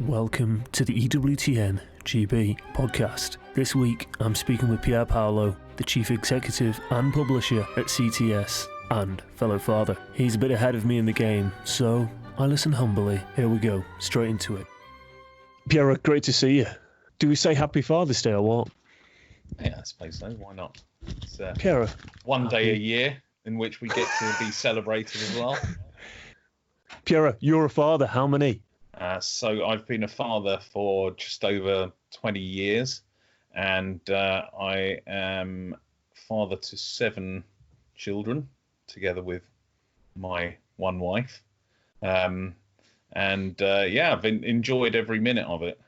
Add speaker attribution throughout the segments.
Speaker 1: Welcome to the EWTN GB podcast. This week I'm speaking with Pierpaolo, the Chief Executive and Publisher at CTS and fellow father. He's a bit ahead of me in the game, so I listen humbly. Here we go, straight into it. Piero, great to see you. Do we say Happy Father's Day or what?
Speaker 2: Yeah, I suppose so. Why not? It's
Speaker 1: Piero,
Speaker 2: one day a year in which we get to be celebrated as well.
Speaker 1: Piero, you're a father. How many?
Speaker 2: So I've been a father for just over 20 years, and I am father to 7 children, together with my one wife. I've enjoyed every minute of it.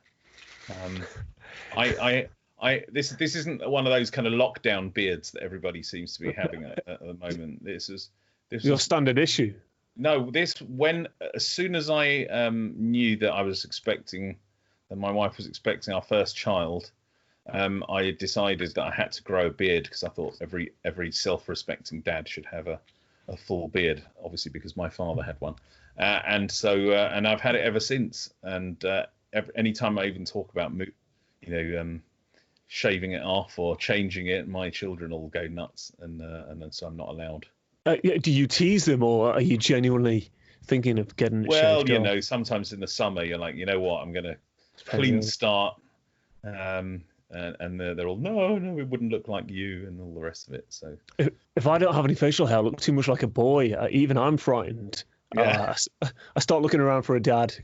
Speaker 2: This isn't one of those kind of lockdown beards that everybody seems to be having at the moment. This is
Speaker 1: Your standard issue.
Speaker 2: No, as soon as I knew that my wife was expecting our first child, I decided that I had to grow a beard because I thought every self-respecting dad should have a full beard, obviously because my father had one, and I've had it ever since. And any time I even talk about shaving it off or changing it, my children all go nuts, and so I'm not allowed.
Speaker 1: Do you tease them, or are you genuinely thinking of getting it shaved off?
Speaker 2: Sometimes in the summer you're like, you know what, I'm going to clean start, and they're all, no, it wouldn't look like you, and all the rest of it. So
Speaker 1: if I don't have any facial hair, I look too much like a boy. Even I'm frightened. Yeah. I start looking around for a dad.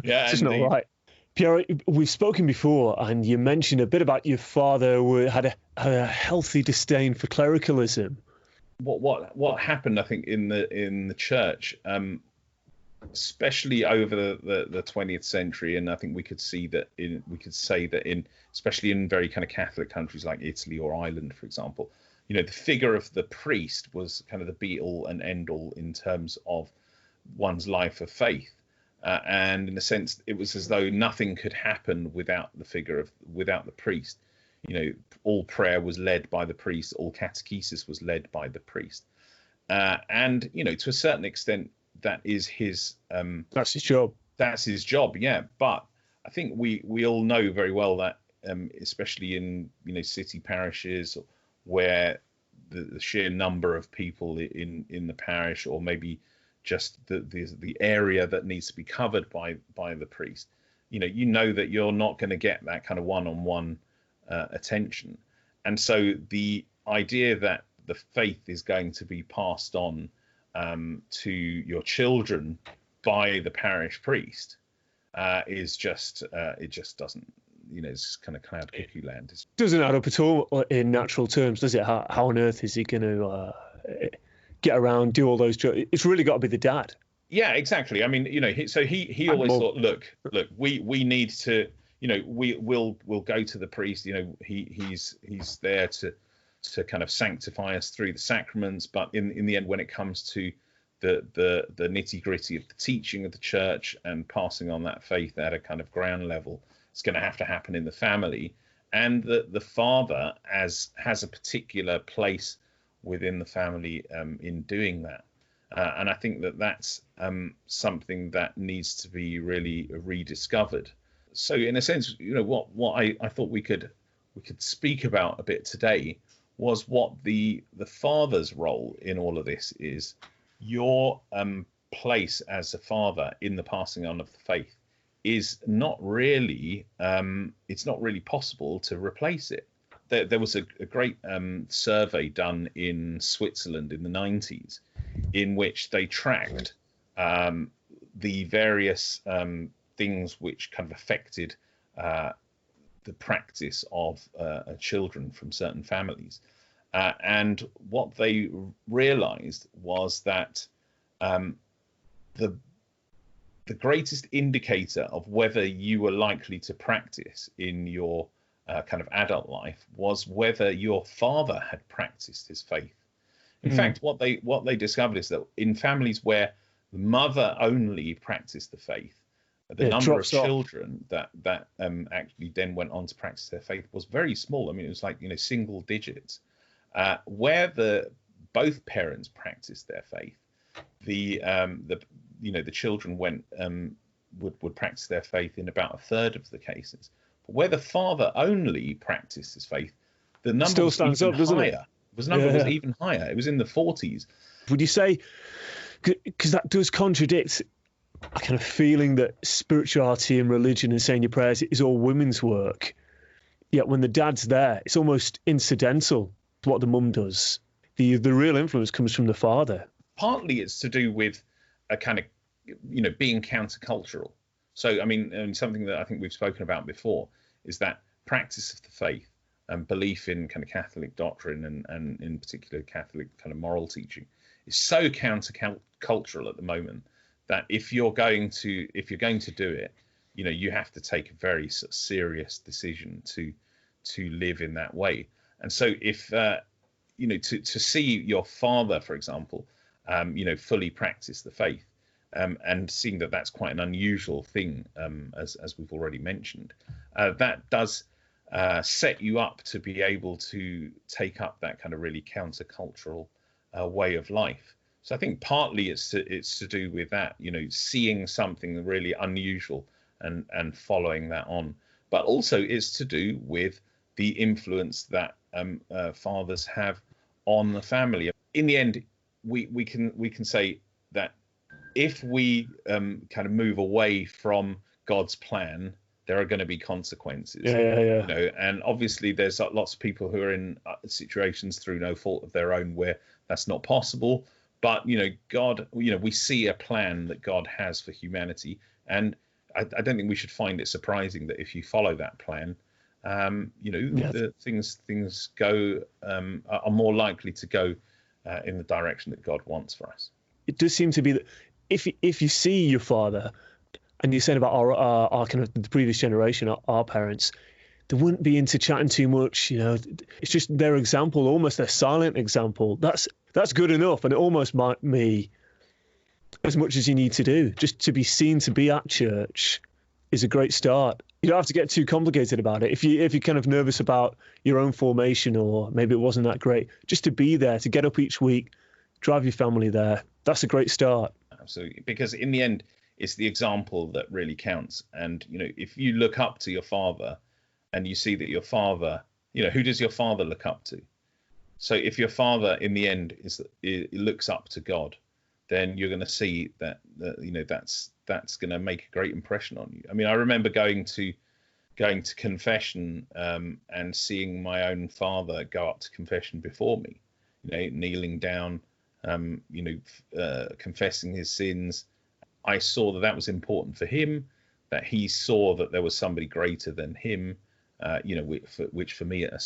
Speaker 2: Yeah,
Speaker 1: it's just not right. Piero, we've spoken before, and you mentioned a bit about your father who had a healthy disdain for clericalism.
Speaker 2: What happened, I think, in the church, especially over the 20th century, and I think we could say that especially in very kind of Catholic countries like Italy or Ireland, for example, the figure of the priest was kind of the be all and end all in terms of one's life of faith, and in a sense, it was as though nothing could happen without the priest. All prayer was led by the priest, all catechesis was led by the priest. And to a certain extent, that is his...
Speaker 1: that's his job.
Speaker 2: That's his job, yeah. But I think we all know very well that, especially in, city parishes where the sheer number of people in the parish, or maybe just the area that needs to be covered by the priest, that you're not going to get that kind of one-on-one attention. And so the idea that the faith is going to be passed on to your children by the parish priest is just it just doesn't, it's kind of cloud cuckoo land. It
Speaker 1: doesn't add up at all in natural terms, does it? How on earth is he going to get around, do all those jobs? It's really got to be the dad.
Speaker 2: Yeah, exactly. I mean, he always thought, look, we need to, we'll go to the priest. He's there to kind of sanctify us through the sacraments. But in the end, when it comes to the nitty gritty of the teaching of the church and passing on that faith at a kind of ground level, it's going to have to happen in the family. And the father has a particular place within the family in doing that. And I think that's something that needs to be really rediscovered. So in a sense, what I thought we could speak about a bit today was what the father's role in all of this is. Your place as a father in the passing on of the faith is not really it's not really possible to replace it. There was a great survey done in Switzerland in the 90s, in which they tracked the various things which kind of affected the practice of children from certain families. And what they realized was that the greatest indicator of whether you were likely to practice in your kind of adult life was whether your father had practiced his faith. In fact, what they discovered is that in families where the mother only practiced the faith, the number of children that actually then went on to practice their faith was very small. I mean, it was like single digits. Where both parents practiced their faith, the children went would practice their faith in about a third of the cases. But where the father only practiced his faith, the number
Speaker 3: still
Speaker 2: was
Speaker 3: stands
Speaker 2: even
Speaker 3: up, doesn't
Speaker 2: higher.
Speaker 3: it?
Speaker 2: The number was even higher. It was in the 40s.
Speaker 3: Would you say, because that does contradict a kind of feeling that spirituality and religion and saying your prayers is all women's work, yet when the dad's there, it's almost incidental to what the mum does. The real influence comes from the father.
Speaker 2: Partly it's to do with a kind of, being countercultural. So, I mean, something that I think we've spoken about before is that practice of the faith and belief in kind of Catholic doctrine and in particular Catholic kind of moral teaching is so countercultural at the moment that if you're going to do it, you have to take a very sort of serious decision to live in that way. And so if to see your father, for example, fully practice the faith, and seeing that that's quite an unusual thing, as we've already mentioned, that does set you up to be able to take up that kind of really countercultural way of life. So I think partly it's to do with that, seeing something really unusual and following that on, but also it's to do with the influence that fathers have on the family. In the end, we can say that if we kind of move away from God's plan, there are going to be consequences. And obviously there's lots of people who are in situations through no fault of their own where that's not possible. But God, we see a plan that God has for humanity, and I don't think we should find it surprising that if you follow that plan, the things go are more likely to go in the direction that God wants for us.
Speaker 3: It does seem to be that if you see your father, and you're saying about our kind of the previous generation, our parents, they wouldn't be into chatting too much. It's just their example, almost their silent example. That's good enough, and it almost might be as much as you need to do. Just to be seen to be at church is a great start. You don't have to get too complicated about it. If you're kind of nervous about your own formation, or maybe it wasn't that great, just to be there, to get up each week, drive your family there, that's a great start.
Speaker 2: Absolutely, because in the end, it's the example that really counts. And if you look up to your father, and you see that your father, who does your father look up to? So if your father, in the end, looks up to God, then you're going to see that that's going to make a great impression on you. I mean, I remember going to confession and seeing my own father go up to confession before me, kneeling down, confessing his sins. I saw that was important for him, that he saw that there was somebody greater than him, which for me at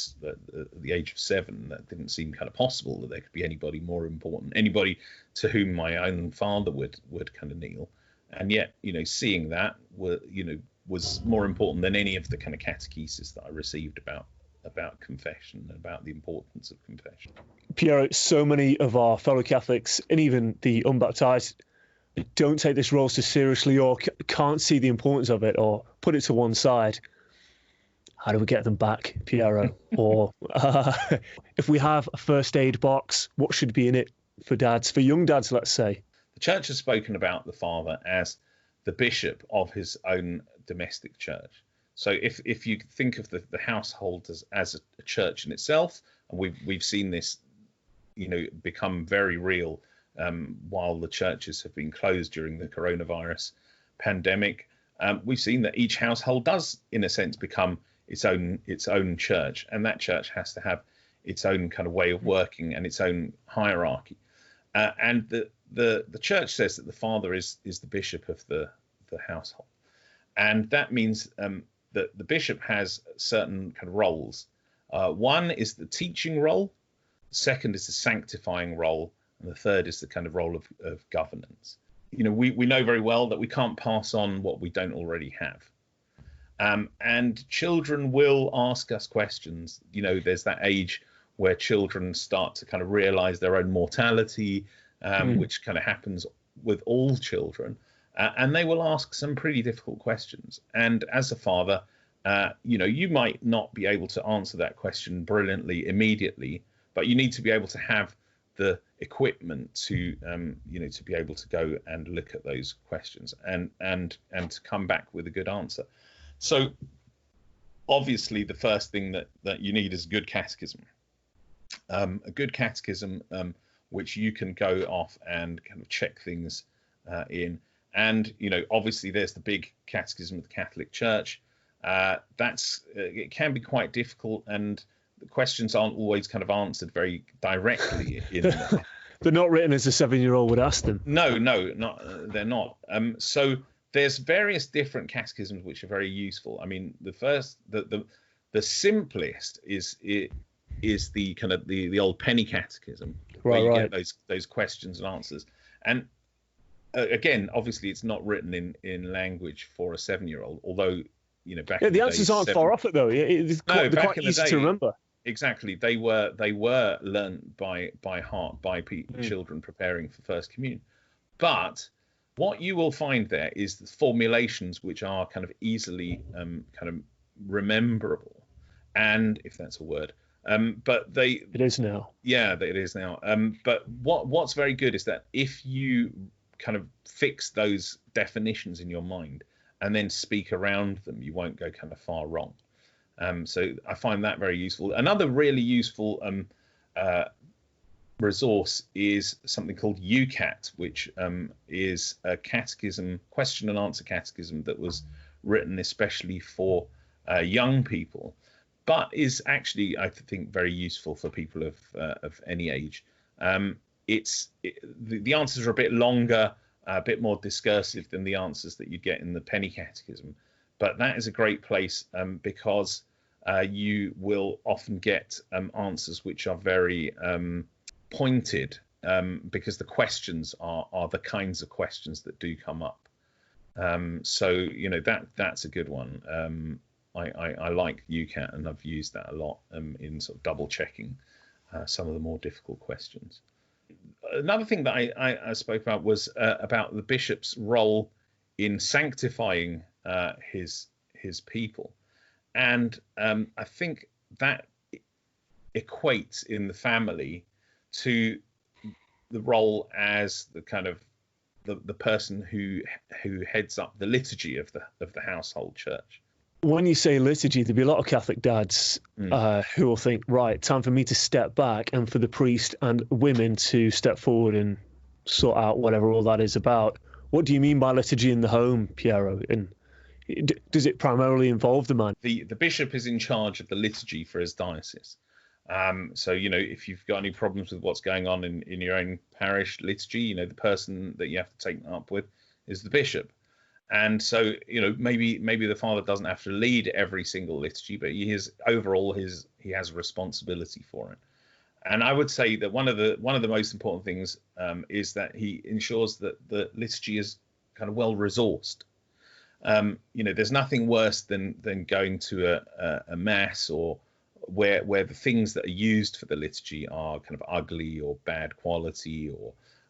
Speaker 2: the age of 7, that didn't seem kind of possible that there could be anybody more important, anybody to whom my own father would kind of kneel. And yet, seeing that was more important than any of the kind of catechesis that I received about confession, about the importance of confession.
Speaker 3: Piero, so many of our fellow Catholics, and even the unbaptized, don't take this role so seriously, or can't see the importance of it, or put it to one side. How do we get them back, Piero? Or if we have a first aid box, what should be in it for dads, for young dads, let's say?
Speaker 2: The church has spoken about the father as the bishop of his own domestic church. So if you think of the household as a church in itself, and we've seen this, become very real while the churches have been closed during the coronavirus pandemic, we've seen that each household does, in a sense, become its own church, and that church has to have its own kind of way of working and its own hierarchy. And the church says that the father is the bishop of the household, and that means that the bishop has certain kind of roles. One is the teaching role, the second is the sanctifying role, and the third is the kind of role of governance. We know very well that we can't pass on what we don't already have. And children will ask us questions. There's that age where children start to kind of realize their own mortality, which kind of happens with all children. And they will ask some pretty difficult questions. And as a father, you might not be able to answer that question brilliantly immediately, but you need to be able to have the equipment to to be able to go and look at those questions and to come back with a good answer. So obviously the first thing that you need is a good catechism. A good catechism which you can go off and kind of check things in. And obviously there's the big catechism of the Catholic Church. It can be quite difficult, and the questions aren't always kind of answered very directly in there.
Speaker 3: They're not written as a 7-year-old would ask them.
Speaker 2: No, they're not. So there's various different catechisms which are very useful. I mean, the simplest is the kind of the old penny catechism, where you get those questions and answers. And again, obviously, it's not written in language for a 7-year-old, although back in the
Speaker 3: answers aren't far off it though. They're quite easy to remember. Exactly,
Speaker 2: they were learned by heart by children preparing for First Communion. But what you will find there is the formulations which are kind of easily kind of rememberable, and if that's a word. It
Speaker 3: is now.
Speaker 2: Yeah, it is now. But what's very good is that if you kind of fix those definitions in your mind and then speak around them, you won't go kind of far wrong. So I find that very useful. Another really useful resource is something called UCAT, which is a catechism, question and answer catechism that was written especially for young people, but is actually, I think, very useful for people of any age. The answers are a bit longer, a bit more discursive than the answers that you get in the penny catechism. But that is a great place because you will often get answers which are very pointed, because the questions are the kinds of questions that do come up. So that's a good one. I like UCAT, and I've used that a lot in sort of double checking some of the more difficult questions. Another thing that I spoke about was about the bishop's role in sanctifying his people, and I think that equates in the family to the role as the kind of the person who heads up the liturgy of the household church.
Speaker 3: When you say liturgy, there'll be a lot of Catholic dads who will think, right, time for me to step back and for the priest and women to step forward and sort out whatever all that is about. What do you mean by liturgy in the home, Piero? And does it primarily involve the man?
Speaker 2: The bishop is in charge of the liturgy for his diocese. So, if you've got any problems with what's going on in your own parish liturgy, the person that you have to take that up with is the bishop. And so, maybe the father doesn't have to lead every single liturgy, but he has a responsibility for it. And I would say that one of the most important things is that he ensures that the liturgy is kind of well resourced. There's nothing worse than going to a mass or where the things that are used for the liturgy are kind of ugly or bad quality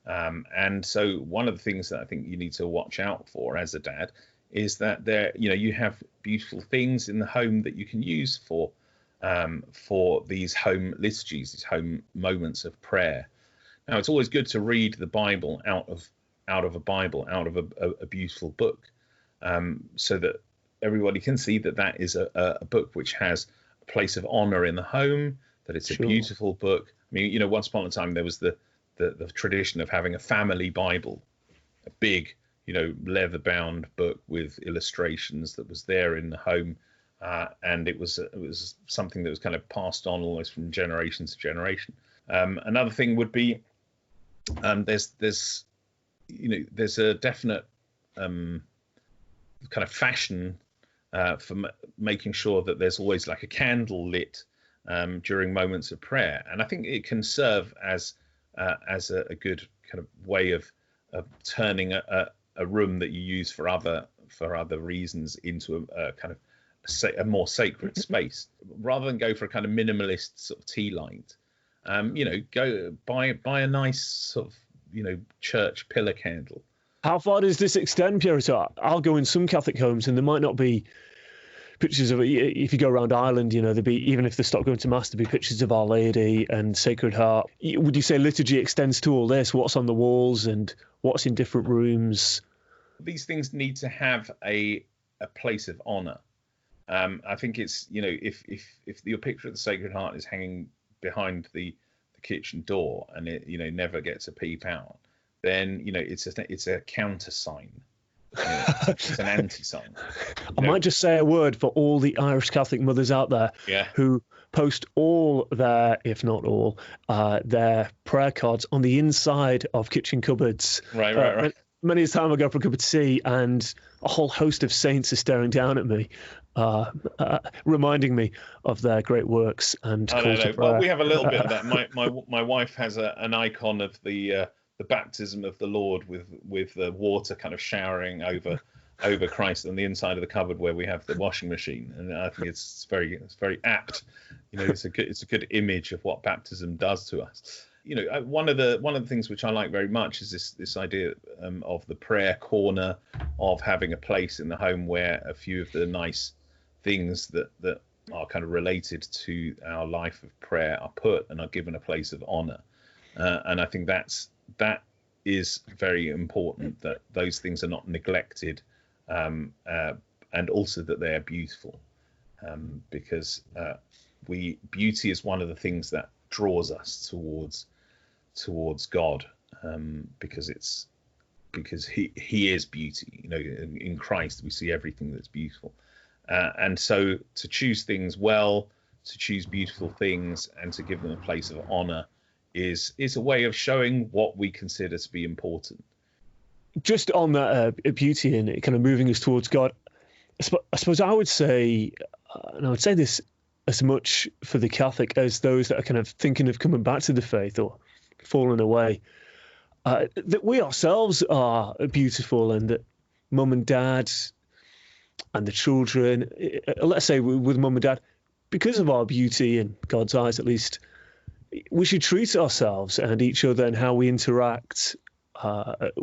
Speaker 2: and so one of the things that I think you need to watch out for as a dad is that you have beautiful things in the home that you can use for these home liturgies, these home moments of prayer. Now, it's always good to read the Bible out of a beautiful book, so that everybody can see that is a book which has a place of honor in the home, that it's a beautiful book. I mean, once upon a time there was the tradition of having a family Bible, a big, leather-bound book with illustrations that was there in the home, and it was something that was kind of passed on almost from generation to generation. Another thing would be there's a definite kind of fashion for making sure that there's always like a candle lit during moments of prayer, and I think it can serve as a good kind of way of turning a room that you use for other reasons into a kind of a more sacred space, rather than go for a kind of minimalist sort of tea light. Go buy a nice sort of church pillar candle.
Speaker 3: How far does this extend, Piero? I'll go in some Catholic homes and there might not be pictures of, if you go around Ireland, there'd be, even if they stop going to mass, there'd be pictures of Our Lady and Sacred Heart. Would you say liturgy extends to all this? What's on the walls and what's in different rooms?
Speaker 2: These things need to have a place of honor. I think it's, if your picture of the Sacred Heart is hanging behind the kitchen door and it, never gets a peep out, then, it's a countersign. It's an anti-sign.
Speaker 3: I might just say a word for all the Irish Catholic mothers out there who post all their, if not all, their prayer cards on the inside of kitchen cupboards.
Speaker 2: Right.
Speaker 3: Many a time I go for a cup of tea and a whole host of saints are staring down at me, reminding me of their great works and call to prayer.
Speaker 2: Well, we have a little bit of that. My wife has an icon of the baptism of the Lord with the water kind of showering over Christ on the inside of the cupboard where we have the washing machine, and I think it's very apt. It's a good image of what baptism does to us. One of the things which I like very much is this idea of the prayer corner, of having a place in the home where a few of the nice things that are kind of related to our life of prayer are put and are given a place of honor, and I think that is very important, that those things are not neglected, and also that they are beautiful, because beauty is one of the things that draws us towards God, because he is beauty. In Christ we see everything that's beautiful, and so to choose things well, to choose beautiful things, and to give them a place of honor is a way of showing what we consider to be important.
Speaker 3: Just on that beauty and kind of moving us towards God, I suppose I would say, and I would say this as much for the Catholic as those that are kind of thinking of coming back to the faith or falling away, that we ourselves are beautiful, and that mum and dad and the children, let's say with mum and dad, because of our beauty in God's eyes at least, we should treat ourselves and each other and how we interact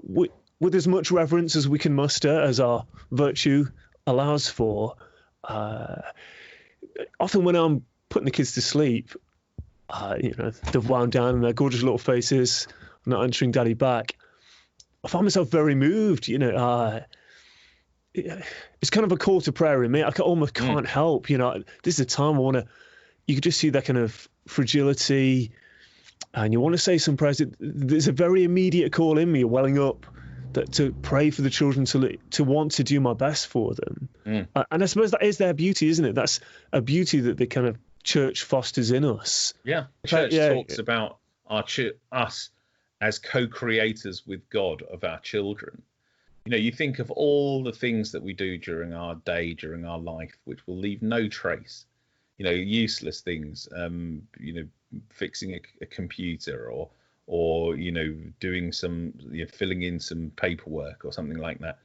Speaker 3: with as much reverence as we can muster, as our virtue allows for. Often when I'm putting the kids to sleep, they've wound down and their gorgeous little faces, not answering daddy back, I find myself very moved. It's kind of a call to prayer in me. I almost can't help. This is a time I want to. You could just see that kind of fragility, and you want to say some prayers. There's a very immediate call in me welling up to pray for the children, to want to do my best for them. And I suppose that is their beauty, isn't it? That's a beauty that the kind of church fosters in us.
Speaker 2: Yeah, the church talks about us as co-creators with God of our children. You think of all the things that we do during our day, during our life, which will leave no trace. Useless things, fixing a computer or doing some, filling in some paperwork or something like that.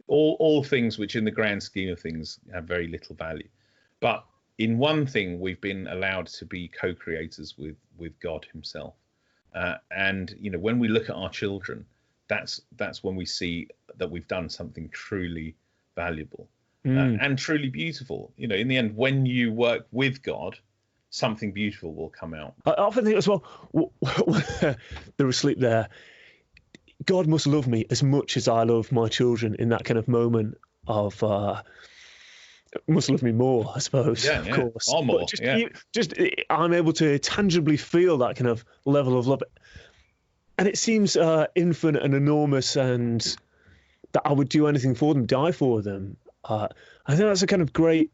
Speaker 2: All things which in the grand scheme of things have very little value. But in one thing, we've been allowed to be co-creators with God himself. And when we look at our children, that's when we see that we've done something truly valuable. And truly beautiful. In the end, when you work with God, something beautiful will come out.
Speaker 3: I often think as well, they're asleep there, God must love me as much as I love my children in that kind of moment of, must love me more, I suppose, of course.
Speaker 2: Or more,
Speaker 3: I'm able to tangibly feel that kind of level of love. And it seems infinite and enormous, and that I would do anything for them, die for them. I think that's a kind of great,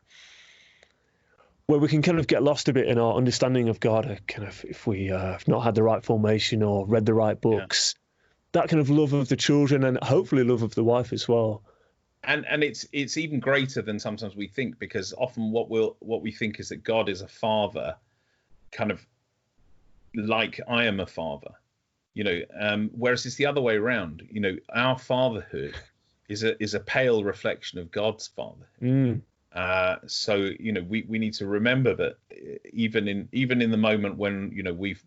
Speaker 3: where we can kind of get lost a bit in our understanding of God, kind of if we have not had the right formation or read the right books, that kind of love of the children and hopefully love of the wife as well.
Speaker 2: And it's even greater than sometimes we think, because often what we think is that God is a father, kind of like I am a father, whereas it's the other way around. Our fatherhood is a pale reflection of God's fatherhood. So we need to remember that even in the moment when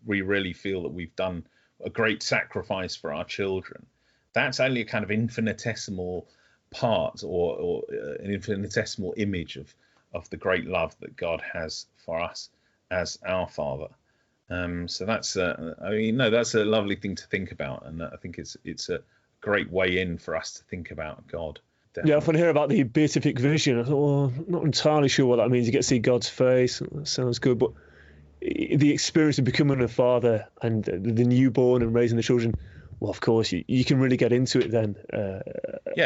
Speaker 2: we really feel that we've done a great sacrifice for our children, that's only a kind of infinitesimal part or an infinitesimal image the great love that God has for us as our Father. So that's that's a lovely thing to think about, and I think it's a great way in for us to think about God. Definitely.
Speaker 3: Yeah, if I hear about the beatific vision, I thought, well, I'm not entirely sure what that means. You get to see God's face. That sounds good, but the experience of becoming a father and the newborn and raising the children, well, of course, you can really get into it then.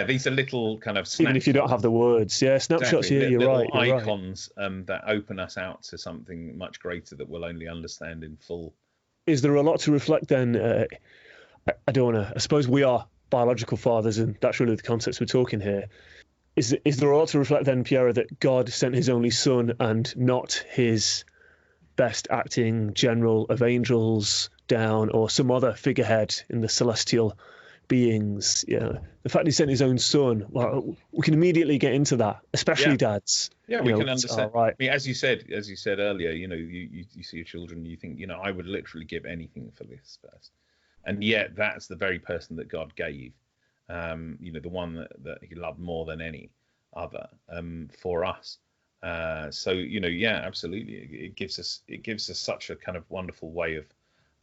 Speaker 2: These are little kind of snapshots.
Speaker 3: Even if you don't have the words. Yeah, snapshots,
Speaker 2: exactly.
Speaker 3: You're
Speaker 2: little
Speaker 3: right.
Speaker 2: icons that open us out to something much greater that we'll only understand in full.
Speaker 3: Is there a lot to reflect then? I don't want to, I suppose we are biological fathers, and that's really the context we're talking here. Is there a lot to reflect then, Piero, that God sent his only son and not his best acting general of angels down or some other figurehead in the celestial beings? The fact he sent his own son, well, we can immediately get into that, especially dads.
Speaker 2: Yeah, we can understand.
Speaker 3: Right.
Speaker 2: I mean, as you said earlier, you see your children, you think, I would literally give anything for this person. And yet that's the very person that God gave, the one that he loved more than any other, for us. So absolutely, it gives us such a kind of wonderful way of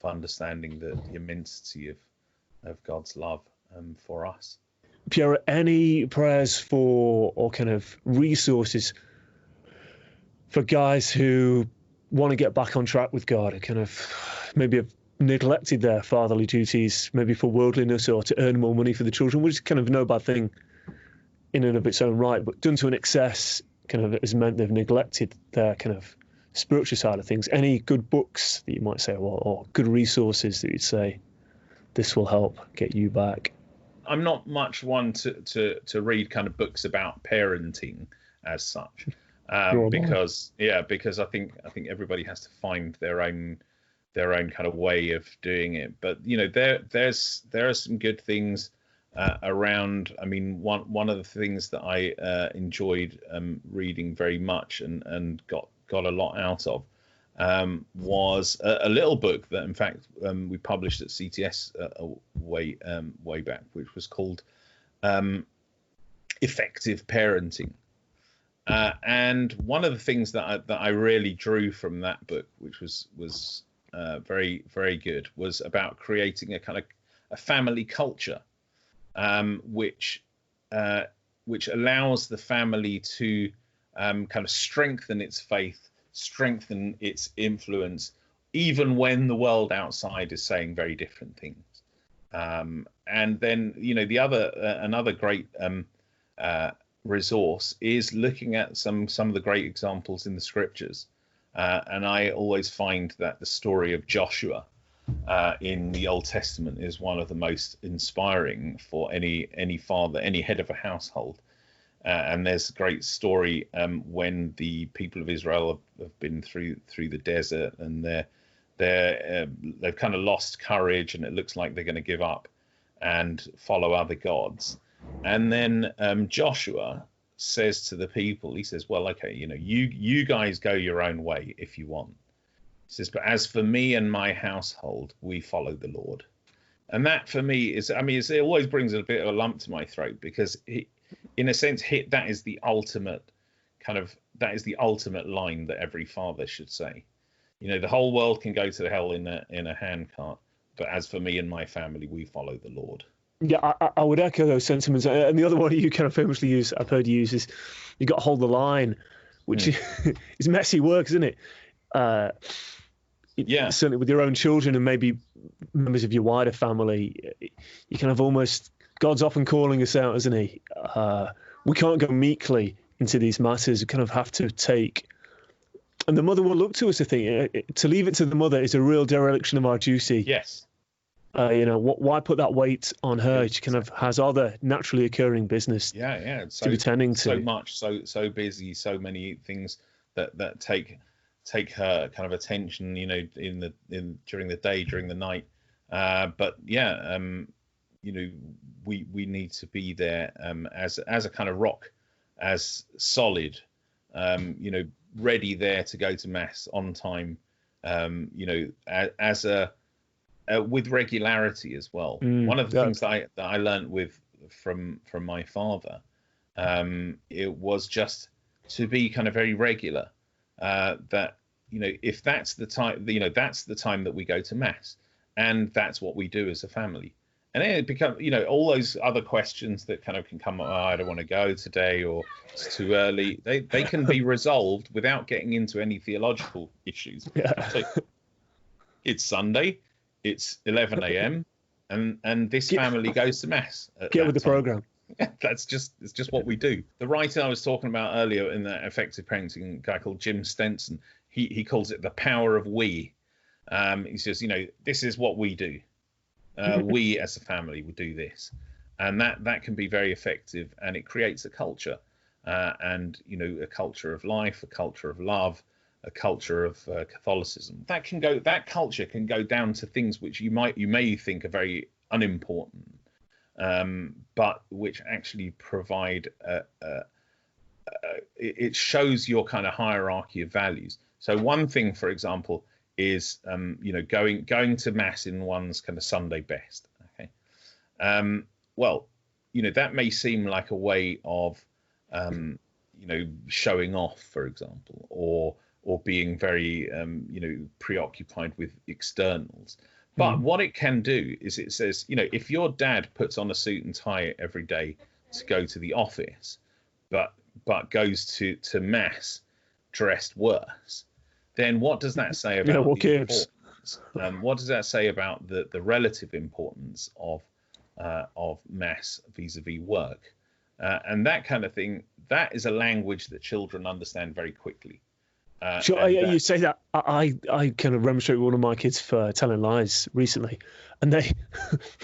Speaker 2: understanding the immensity of God's love for us.
Speaker 3: Piero, any prayers for or kind of resources for guys who want to get back on track with God and kind of maybe have neglected their fatherly duties, maybe for worldliness or to earn more money for the children, which is kind of no bad thing in and of its own right, but done to an excess kind of has meant they've neglected their kind of spiritual side of things. Any good books that you might say, or good resources that you'd say, this will help get you back?
Speaker 2: I'm not much one to read kind of books about parenting as such, because I think everybody has to find their own kind of way of doing it. But there are some good things around. I mean, one of the things that I enjoyed reading very much and got a lot out of was a little book that, in fact, we published at CTS way back, which was called Effective Parenting. And one of the things that I really drew from that book, which was very, very good, was about creating a kind of a family culture, which allows the family to kind of strengthen its faith, strengthen its influence, even when the world outside is saying very different things. And then, another great resource is looking at some of the great examples in the scriptures. And I always find that the story of Joshua in the Old Testament is one of the most inspiring for any father, any head of a household. And there's a great story when the people of Israel have been through the desert, and they've kind of lost courage, and it looks like they're going to give up and follow other gods. And then Joshua says to the people, he says, well, okay, you guys go your own way if you want. He says, but as for me and my household, we follow the Lord. And that for me it always brings a bit of a lump to my throat, because in a sense, that is the ultimate line that every father should say. The whole world can go to hell in a handcart, but as for me and my family, we follow the Lord.
Speaker 3: Yeah, I would echo those sentiments. And the other one you kind of famously use, I've heard you use, is you got to hold the line, which is messy work, isn't it? Certainly with your own children and maybe members of your wider family, you kind of almost, God's often calling us out, isn't he? We can't go meekly into these matters. We kind of have to take, and the mother will look to us, I think. To leave it to the mother is a real dereliction of our duty.
Speaker 2: Yes.
Speaker 3: Why put that weight on her? She kind of has other naturally occurring business to be tending to.
Speaker 2: So much, so busy, so many things that take her kind of attention, during the day, during the night. We need to be there as a kind of rock, as solid, ready there to go to mass on time, with regularity as well. One of the things that I learned from my father, it was just to be kind of very regular. That, if that's the time, that's the time that we go to mass, and that's what we do as a family. And then it becomes, all those other questions that kind of can come up, I don't want to go today, or it's too early. They can be resolved without getting into any theological issues.
Speaker 3: Yeah.
Speaker 2: So it's Sunday, it's 11 a.m. and this family goes to mass.
Speaker 3: Get with the program.
Speaker 2: It's just what we do. The writer I was talking about earlier in the effective parenting, a guy called Jim Stenson, he calls it the power of we. He says, this is what we do. We as a family would do this, and that can be very effective, and it creates a culture, and a culture of life, a culture of love, a culture of Catholicism. That culture can go down to things which you may think are very unimportant, but which actually provide it shows your kind of hierarchy of values. So one thing, for example, is going to mass in one's kind of Sunday best. Okay, well, that may seem like a way of showing off, for example, or being very preoccupied with externals. But what it can do is it says, if your dad puts on a suit and tie every day to go to the office, but goes to mass dressed worse, then what does that say about
Speaker 3: what gives?
Speaker 2: What does that say about the relative importance of mass vis-a-vis work? And that kind of thing, that is a language that children understand very quickly.
Speaker 3: Sure, you say that. I kind of remonstrate with one of my kids for telling lies recently, and they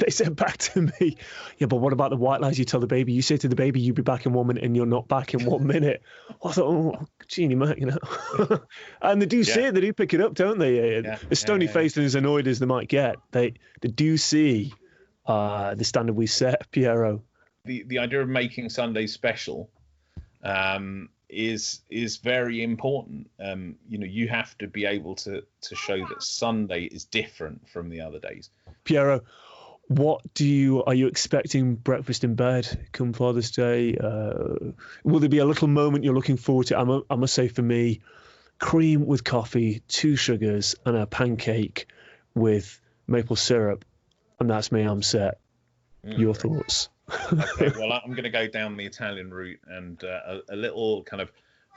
Speaker 3: said back to me, yeah, but what about the white lies you tell the baby? You say to the baby, you'll be back in 1 minute, and you're not back in 1 minute. I thought, oh, genie, mate, And they do see it, they do pick it up, don't they? As stony-faced and as annoyed as they might get, they do see the standard we set, Piero.
Speaker 2: The idea of making Sunday special is very important. You have to be able to show that Sunday is different from the other days.
Speaker 3: Piero, are you expecting breakfast in bed come Father's Day? Will there be a little moment you're looking forward to? I must say, for me, cream with coffee, 2 sugars, and a pancake with maple syrup, and that's me. I'm set. Your thoughts?
Speaker 2: Okay, well, I'm going to go down the Italian route and a little kind of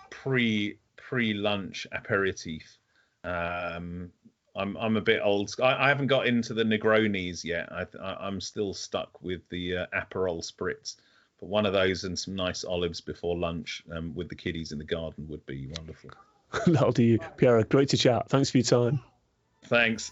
Speaker 2: pre-lunch aperitif. I'm a bit old. I haven't got into the Negronis yet. I'm still stuck with the Aperol spritz. But one of those and some nice olives before lunch with the kiddies in the garden would be wonderful.
Speaker 3: That'll do you, Piero. Great to chat. Thanks for your time.
Speaker 2: Thanks.